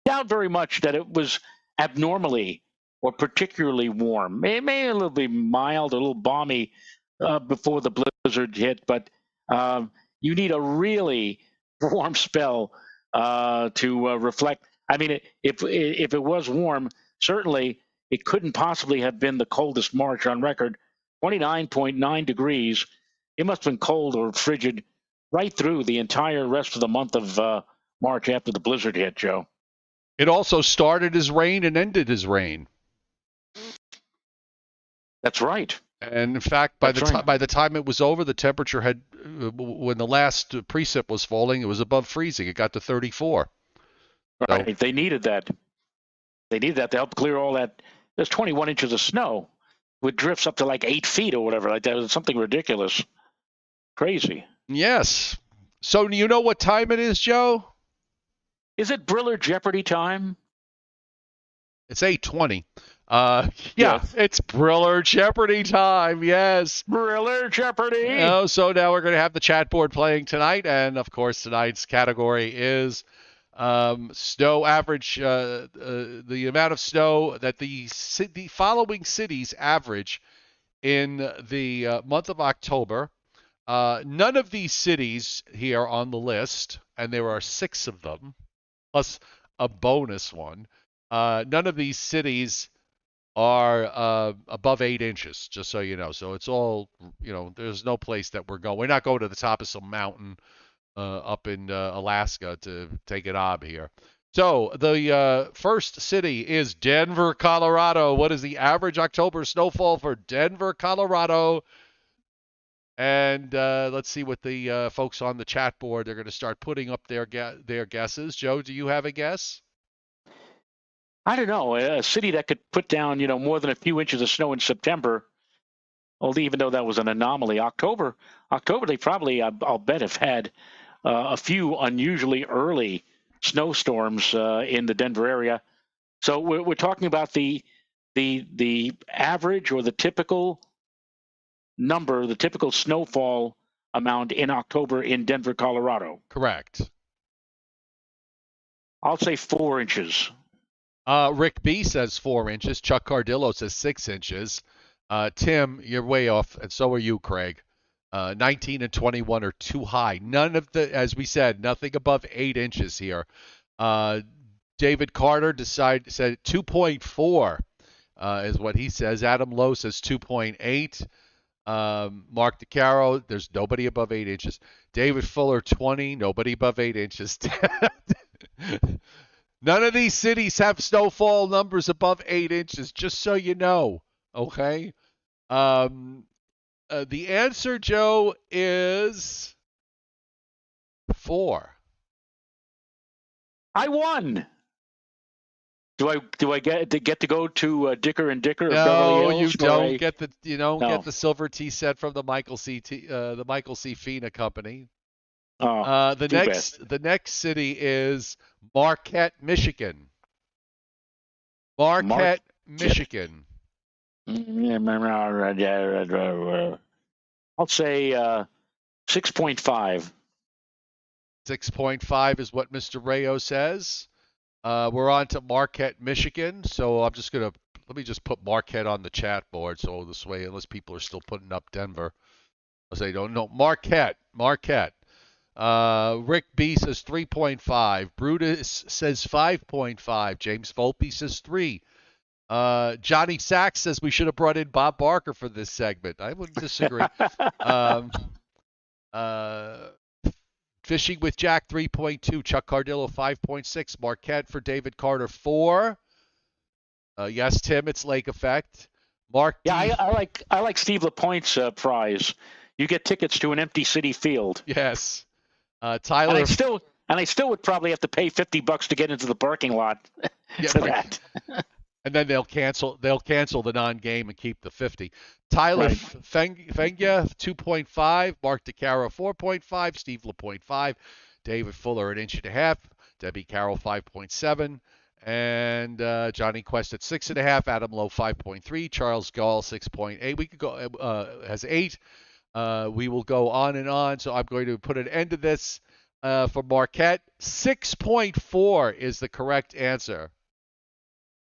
doubt very much that it was abnormally or particularly warm. It may a little bit mild, a little balmy before the blizzard hit, but you need a really warm spell to reflect. I mean, if it was warm, certainly it couldn't possibly have been the coldest March on record. 29.9 degrees. It must have been cold or frigid right through the entire rest of the month of March after the blizzard hit, Joe. It also started as rain and ended as rain. That's right. And in fact, by the time it was over, the temperature had, when the last precip was falling, it was above freezing. It got to 34. Right. So, they needed that. They needed that to help clear all that. There's 21 inches of snow with drifts up to like 8 feet or whatever like that. It was something ridiculous. Crazy. Yes. So do you know what time it is, Joe? Is it Briller Jeopardy time? It's 8:20. It's Briller Jeopardy time. Yes. Briller Jeopardy. So now we're going to have the chat board playing tonight. And, of course, tonight's category is snow average, the amount of snow that the following cities average in the month of October. None of these cities here on the list, and there are 6 of them, plus a bonus one, none of these cities are above 8 inches, just so you know. So it's all, there's no place that we're going. We're not going to the top of some mountain up in Alaska to take an ob here. So the first city is Denver, Colorado. What is the average October snowfall for Denver, Colorado? And let's see what the folks on the chat board, they're going to start putting up their guesses. Joe, do you have a guess? I don't know. A city that could put down, more than a few inches of snow in September, even though that was an anomaly. October, they probably, I'll bet, have had a few unusually early snowstorms in the Denver area. So we're talking about the average or the typical number, the typical snowfall amount in October in Denver, Colorado. Correct. I'll say 4 inches. Rick B says 4 inches. Chuck Cardillo says 6 inches. Tim, you're way off, and so are you, Craig. 19 and 21 are too high. None of the, as we said, nothing above 8 inches here. David Carter said 2.4 is what he says. Adam Lowe says 2.8. Mark DeCaro, there's nobody above 8 inches. David Fuller, 20, nobody above 8 inches. None of these cities have snowfall numbers above 8 inches, just so you know. Okay? The answer, Joe, is 4. I won. Do I get to go to Dicker and Dicker of No, Beverly Hills? you don't get the silver tea set from the Michael C. Fina Company. Oh, the next city is Marquette, Michigan. Marquette, Michigan. I'll say 6.5. 6.5 is what Mr. Rayo says. We're on to Marquette, Michigan. So I'm just let me just put Marquette on the chat board. So this way, unless people are still putting up Denver, as they don't know. Marquette. Rick B says 3.5. Brutus says 5.5. James Volpe says 3. Johnny Sachs says we should have brought in Bob Barker for this segment. I wouldn't disagree. Fishing with Jack 3.2. Chuck Cardillo 5.6. Marquette for David Carter 4. Yes, Tim, it's Lake Effect. Mark. Yeah, D. I like Steve LaPointe's prize. You get tickets to an empty city field. Yes. Tyler. And I still would probably have to pay $50 to get into the parking lot for that. And then they'll cancel the non-game and keep the 50. Tyler Fengia 2.5, Mark DeCaro 4.5, Steve LaPointe 5, David Fuller 1.5 inches, Debbie Carroll 5.7, and Johnny Quest at 6.5, Adam Lowe 5.3, Charles Gall 6.8. We could go has 8. We will go on and on. So I'm going to put an end to this for Marquette. 6.4 is the correct answer.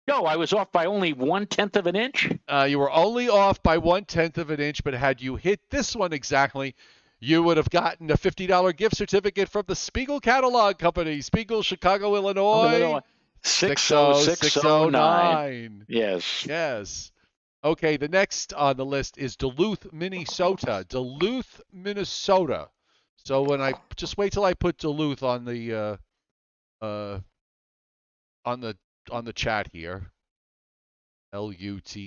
No, I was off by only 1/10 of an inch. You were only off by 1/10 of an inch, but had you hit this one exactly, you would have gotten a $50 gift certificate from the Spiegel Catalog Company, Spiegel, Chicago, Illinois. 60609. Yes. Okay, the next on the list is Duluth, Minnesota. Duluth, Minnesota. So when I just wait till I put Duluth on the chat here. Luth.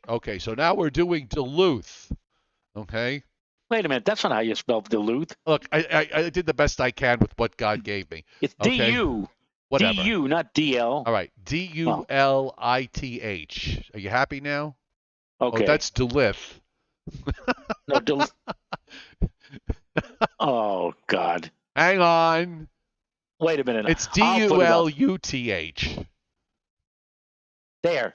Okay, so now we're doing Duluth. Okay. Wait a minute, that's not how you spell Duluth. Look, I did the best I can with what God gave me. It's okay? D-U. Whatever. D-U, not D-L. All right, D-U-L-I-T-H. Are you happy now? Okay. Oh, that's Duluth. No, Duluth. Oh, God. Hang on. Wait a minute. It's D-U-L-U-T-H. There.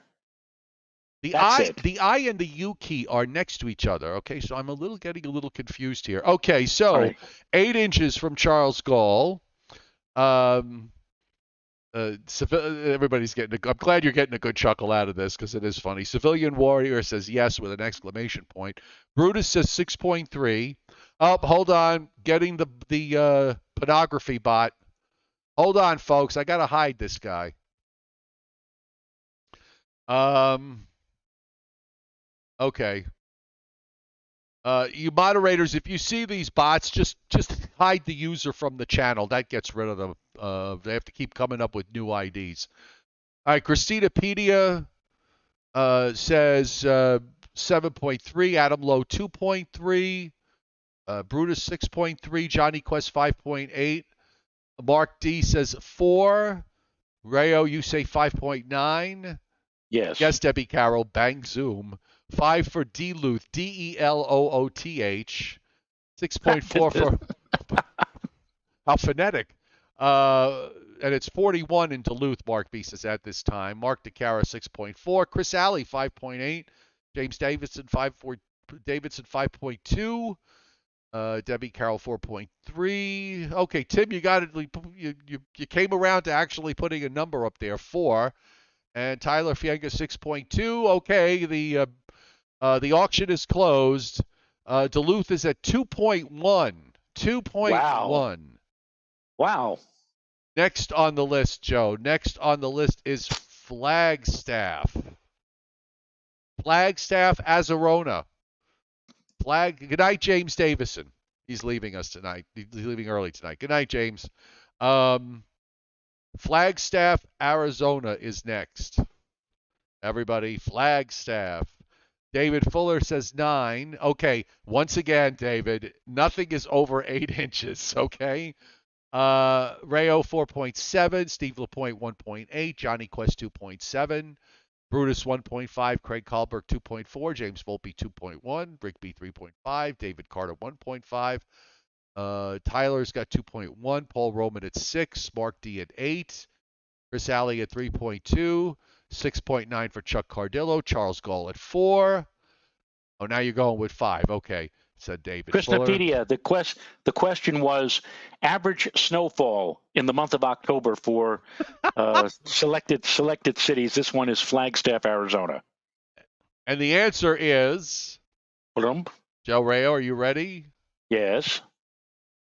The That's I and the U key are next to each other. Okay, so I'm getting a little confused here. Okay, so right. 8 inches from Charles Gall. Everybody's getting. I'm glad you're getting a good chuckle out of this because it is funny. Civilian Warrior says yes with an exclamation point. Brutus says 6.3. Oh, hold on, getting the pornography bot. Hold on, folks. I gotta hide this guy. Okay. You moderators, if you see these bots, just hide the user from the channel. That gets rid of them. They have to keep coming up with new IDs. All right, Christinapedia says 7.3. Adam Lowe 2.3. Brutus 6.3. Johnny Quest 5.8. Mark D says 4. Rayo, you say 5.9. Yes. Yes, Debbie Carroll. Bang Zoom. 5 for Duluth. D-E-L-O-O-T-H. 6.4 for... How phonetic. and it's 41 in Duluth, Mark B says at this time. Mark DeCara 6.4. Chris Alley 5.8. James Davidson 5.2. Debbie Carroll 4.3. Okay, Tim, you got it. You came around to actually putting a number up there, 4. And Tyler Fienga 6.2. Okay, the auction is closed. Duluth is at 2.1. 2.1. Wow. Next on the list, Joe. Next on the list is Flagstaff. Flagstaff, Azarona. Good night, James Davison. He's leaving us tonight. He's leaving early tonight. Good night, James. Flagstaff, Arizona is next. Everybody, Flagstaff. David Fuller says 9. Okay, once again, David, nothing is over 8 inches, okay? Rayo 4.7, Steve LaPointe 1.8, Johnny Quest 2.7, Brutus 1.5, Craig Kahlberg 2.4, James Volpe 2.1, Rick B 3.5, David Carter 1.5, Tyler's got 2.1, Paul Roman at 6, Mark D at 8, Chris Alley at 3.2, 6.9 for Chuck Cardillo, Charles Gall at 4. Oh, now you're going with 5. Okay, said David Christopedia, the question was average snowfall in the month of October for selected cities. This one is Flagstaff, Arizona. And the answer is, Joe Rayo, are you ready? Yes.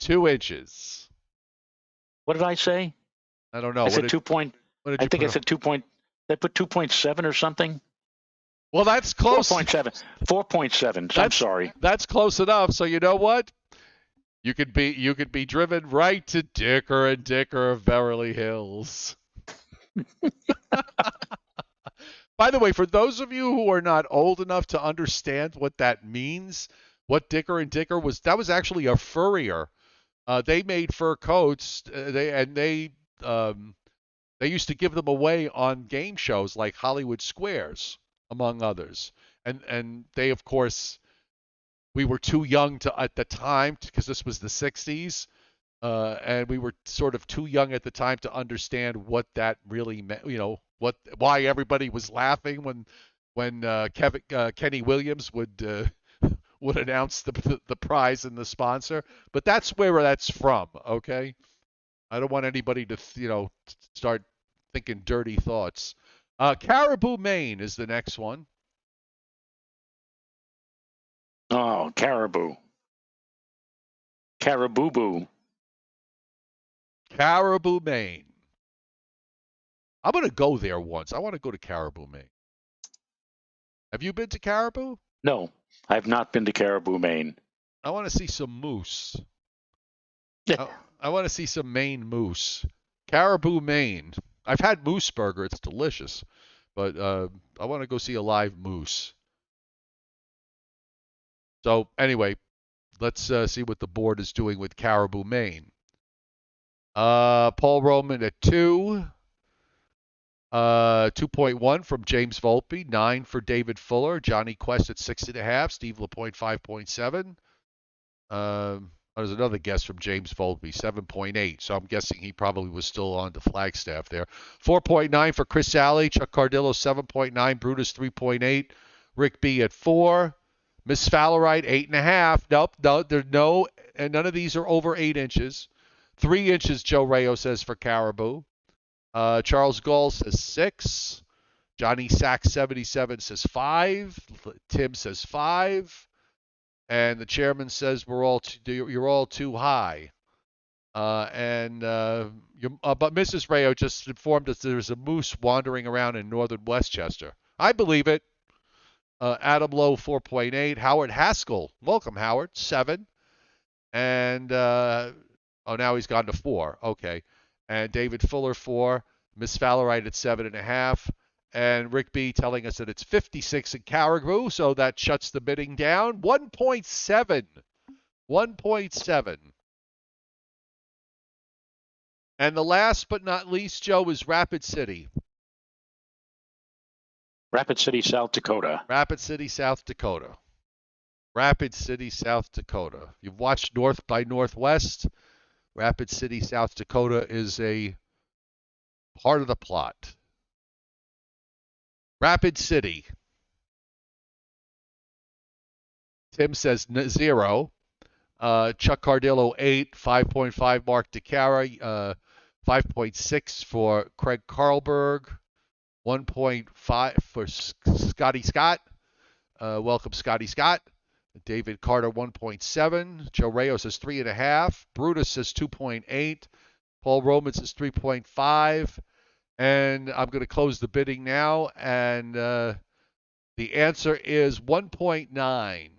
2 inches. What did I say? I don't know. I said 2 point. I think I said 2 point. They put 2.7 or something. Well, that's close. 4.7. 4.7. I'm sorry. That's close enough. So you know what? You could be driven right to Dicker and Dicker of Beverly Hills. By the way, for those of you who are not old enough to understand what that means, what Dicker and Dicker was, that was actually a furrier. They made fur coats. They used to give them away on game shows like Hollywood Squares, among others. And they, of course, we were too young at the time, because this was the 60s, and we were sort of too young at the time to understand what that really meant, why everybody was laughing when Kenny Williams would announce the prize and the sponsor. But that's where that's from, okay? I don't want anybody to, start thinking dirty thoughts. Caribou, Maine is the next one. Oh, Caribou. Caribou. Caribou, Maine. I'm going to go there once. I want to go to Caribou, Maine. Have you been to Caribou? No, I have not been to Caribou, Maine. I want to see some moose. I want to see some Maine moose. Caribou, Maine. I've had moose burger. It's delicious. But I want to go see a live moose. So anyway, let's see what the board is doing with Caribou, Maine. Paul Roman at 2. 2.1 from James Volpe. 9 for David Fuller. Johnny Quest at 6.5. Steve LaPointe 5.7. There's another guess from James Volpe, 7.8. So I'm guessing he probably was still on to Flagstaff there. 4.9 for Chris Alley. Chuck Cardillo 7.9. Brutus 3.8. Rick B at 4. Miss Fowlerite 8.5. Nope, and none of these are over 8 inches. 3 inches, Joe Rayo says for Caribou. Charles Gall says 6. Johnny Sachs 77 says 5. Tim says 5. And the chairman says you're all too high. But Mrs. Rayo just informed us there's a moose wandering around in northern Westchester. I believe it. Adam Lowe 4.8. Howard Haskell, welcome Howard, 7. And now he's gone to 4. Okay. And David Fuller 4. Miss Fowlerite at 7.5. And Rick B telling us that it's 56 in Caribou, so that shuts the bidding down. 1.7. 1.7. And the last but not least, Joe, is Rapid City. Rapid City, South Dakota. Rapid City, South Dakota. Rapid City, South Dakota. You've watched North by Northwest. Rapid City, South Dakota is a part of the plot. Rapid City. Tim says 0. Chuck Cardillo 8, 5.5 Mark DeCara, 5.6 for Craig Carlberg, 1.5 for Scotty Scott. Welcome, Scotty Scott. David Carter 1.7. Joe Rayos says 3.5. Brutus says 2.8. Paul Roman says 3.5. And I'm going to close the bidding now, and the answer is 1.9.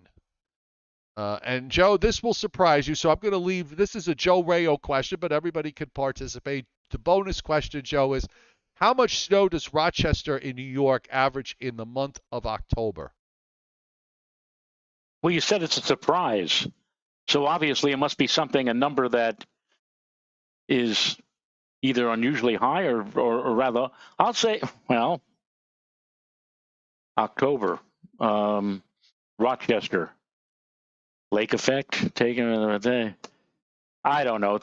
And Joe, this will surprise you, so I'm going to leave. This is a Joe Rayo question, but everybody can participate. The bonus question, Joe, is how much snow does Rochester in New York average in the month of October? Well, you said it's a surprise, so obviously it must be a number that is either unusually high or rather, I'll say, well, October, Rochester. Lake effect taking a day. I don't know.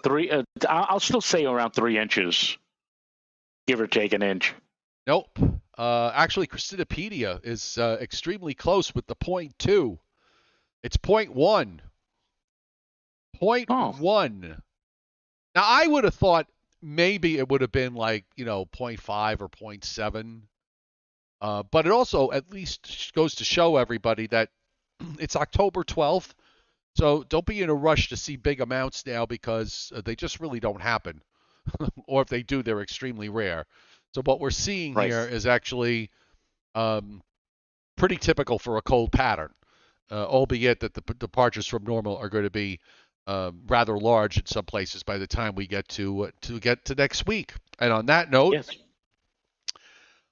I'll still say around 3 inches, give or take an inch. Nope. Actually, Christipedia is extremely close with the 0.2. It's 0.1. 0.1. Now, I would have thought maybe it would have been like 0.5 or 0.7. But it also at least goes to show everybody that it's October 12th. So don't be in a rush to see big amounts now because they just really don't happen. Or if they do, they're extremely rare. So what we're seeing here is actually pretty typical for a cold pattern, albeit that the departures from normal are going to be rather large in some places by the time we get to next week. And on that note, yes.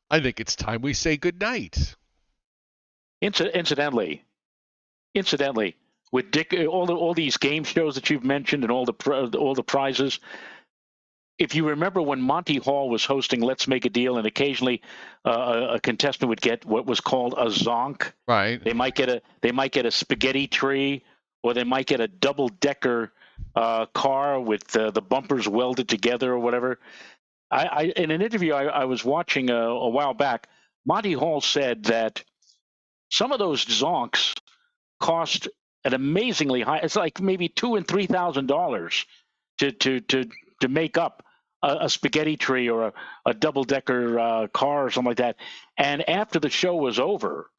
I think it's time we say goodnight. Incidentally, with Dick, all these game shows that you've mentioned and all the prizes. If you remember when Monty Hall was hosting Let's Make a Deal, and occasionally a contestant would get what was called a zonk. Right. They might get a spaghetti tree, or they might get a double-decker car with the bumpers welded together or whatever. In an interview I was watching a while back, Monty Hall said that some of those zonks cost an amazingly high. It's like maybe $2,000 and $3,000 to make up a spaghetti tree or a double-decker car or something like that. And after the show was over,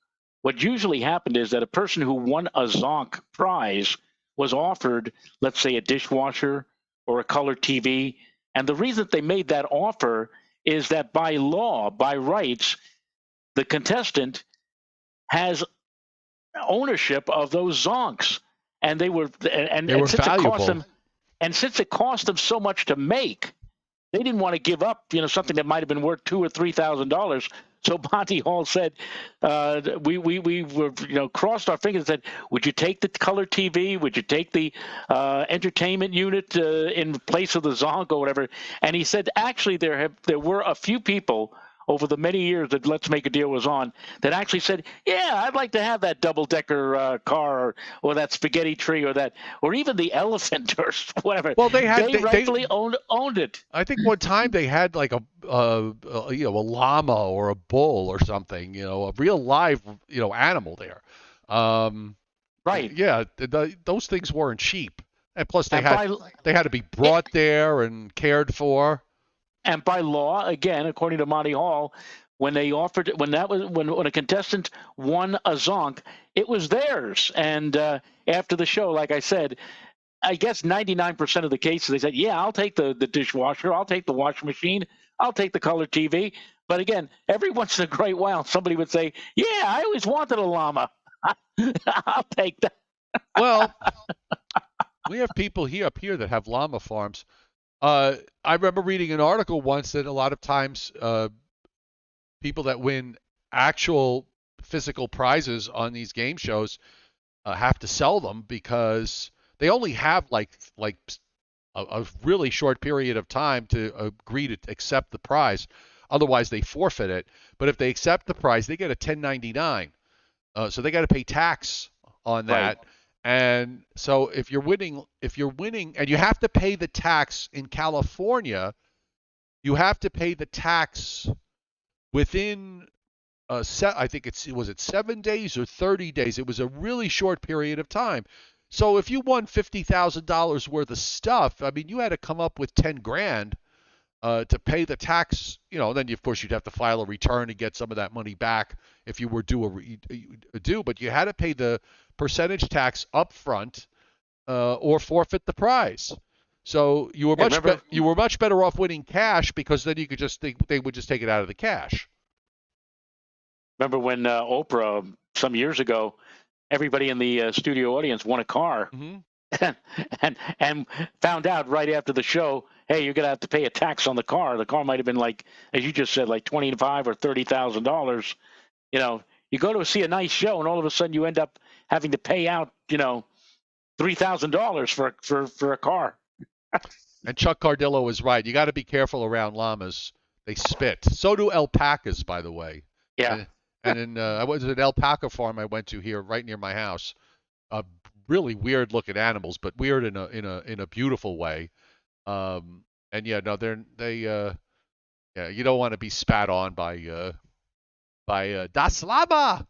what usually happened is that a person who won a zonk prize was offered, let's say, a dishwasher or a color TV. And the reason they made that offer is that by law, by rights, the contestant has ownership of those zonks, and they were valuable. Since it cost them so much to make, they didn't want to give up something that might have been worth $2,000 or $3,000. So Monty Hall said, we were crossed our fingers and said, would you take the color TV? Would you take the entertainment unit in place of the zonk or whatever? And he said, actually, there were a few people over the many years that Let's Make a Deal was on that actually said, yeah, I'd like to have that double-decker car or that spaghetti tree or even the elephant or whatever. Well, they rightfully owned it. I think one time they had like a llama or a bull or something, a real live animal there. Right. Yeah, those things weren't cheap, and plus they had to be brought there and cared for. And by law, again, according to Monty Hall, when a contestant won a zonk, it was theirs. And after the show, like I said, I guess 99% of the cases they said, yeah, I'll take the dishwasher, I'll take the washing machine, I'll take the color TV. But again, every once in a great while, somebody would say, yeah, I always wanted a llama. I'll take that. Well, we have people up here that have llama farms. I remember reading an article once that a lot of times people that win actual physical prizes on these game shows have to sell them because they only have like a really short period of time to agree to accept the prize. Otherwise, they forfeit it. But if they accept the prize, they get a 1099. So they got to pay tax on that. Right. And so if you're winning, and you have to pay the tax in California, you have to pay the tax within I think was it 7 days or 30 days. It was a really short period of time. So if you won $50,000 worth of stuff, I mean, you had to come up with 10 grand to pay the tax. Then of course you'd have to file a return to get some of that money back if you were due. But you had to pay the percentage tax up front or forfeit the prize. So you were much better off winning cash, because then you could they would just take it out of the cash. Remember when Oprah some years ago, everybody in the studio audience won a car, and found out right after the show, hey, you're gonna have to pay a tax on the car. The car might have been like, as you just said, like $25,000 or $30,000. You go to see a nice show, and all of a sudden you end up having to pay out, $3,000 for a car. And Chuck Cardillo is right. You got to be careful around llamas. They spit. So do alpacas, by the way. Yeah. And I was at an alpaca farm I went to here right near my house. Really weird looking animals, but weird in a beautiful way. And yeah, no, you don't want to be spat on by Das Llama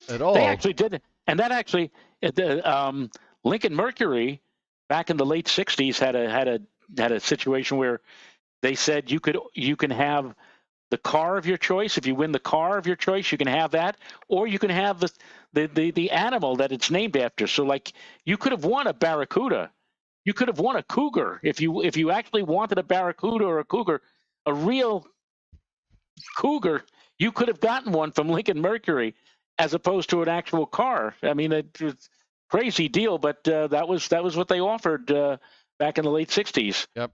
at all. They actually did, and that actually Lincoln Mercury back in the late '60s had a situation where they said you can have the car of your choice. If you win the car of your choice, you can have that, or you can have the animal that it's named after. So, like, you could have won a barracuda, you could have won a cougar if you actually wanted a barracuda or a cougar, a real cougar. You could have gotten one from Lincoln Mercury as opposed to an actual car. I mean, it's a crazy deal, but that was what they offered back in the late '60s. Yep.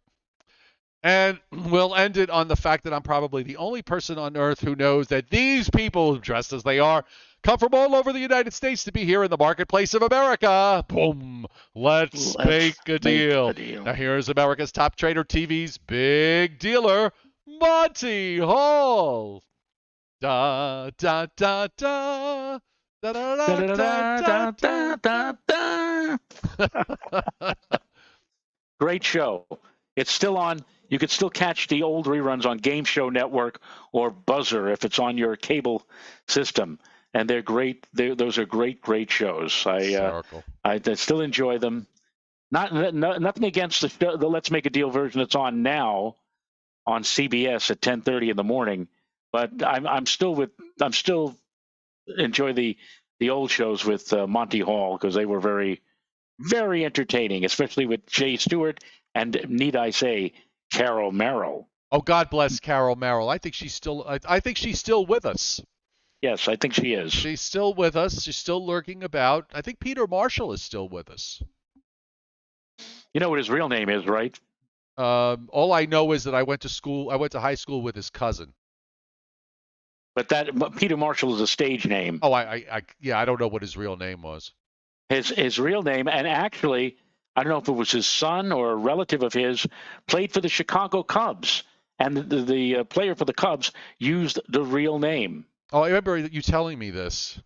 And we'll end it on the fact that I'm probably the only person on earth who knows that these people, dressed as they are, come from all over the United States to be here in the marketplace of America. Boom. Let's make a deal. Now here's America's Top Trader TV's big dealer, Monty Hall. Da da da da. Da da da da da da. Great show. It's still on. You could still catch the old reruns on Game Show Network or Buzzer if it's on your cable system. And they're great. Those are great shows. I still enjoy them. Nothing against the Let's Make a Deal version that's on now on CBS at 10:30 in the morning. But I'm still enjoy the old shows with Monty Hall, because they were very, very entertaining, especially with Jay Stewart and, need I say, Carol Merrill. Oh, God bless Carol Merrill. I think she's still with us. Yes, I think she is. She's still with us. She's still lurking about. I think Peter Marshall is still with us. You know what his real name is, right? All I know is that I went to high school with his cousin. But Peter Marshall is a stage name. Oh, I don't know what his real name was. His real name, and actually, I don't know if it was his son or a relative of his, played for the Chicago Cubs, and the player for the Cubs used the real name. Oh, I remember you telling me this.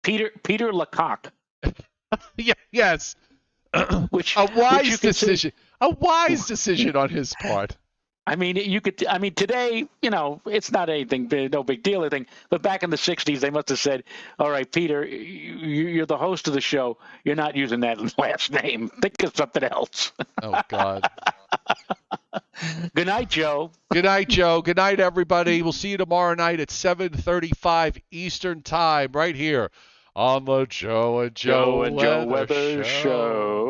Peter Lecoq. Yeah, yes. A wise decision on his part. I mean, today, it's not no big deal or anything. But back in the '60s, they must have said, "All right, Peter, you're the host of the show. You're not using that last name. Think of something else." Oh God. Good night, Joe. Good night, Joe. Good night, everybody. We'll see you tomorrow night at 7:35 Eastern Time, right here on the Joe and Joe Weather Show.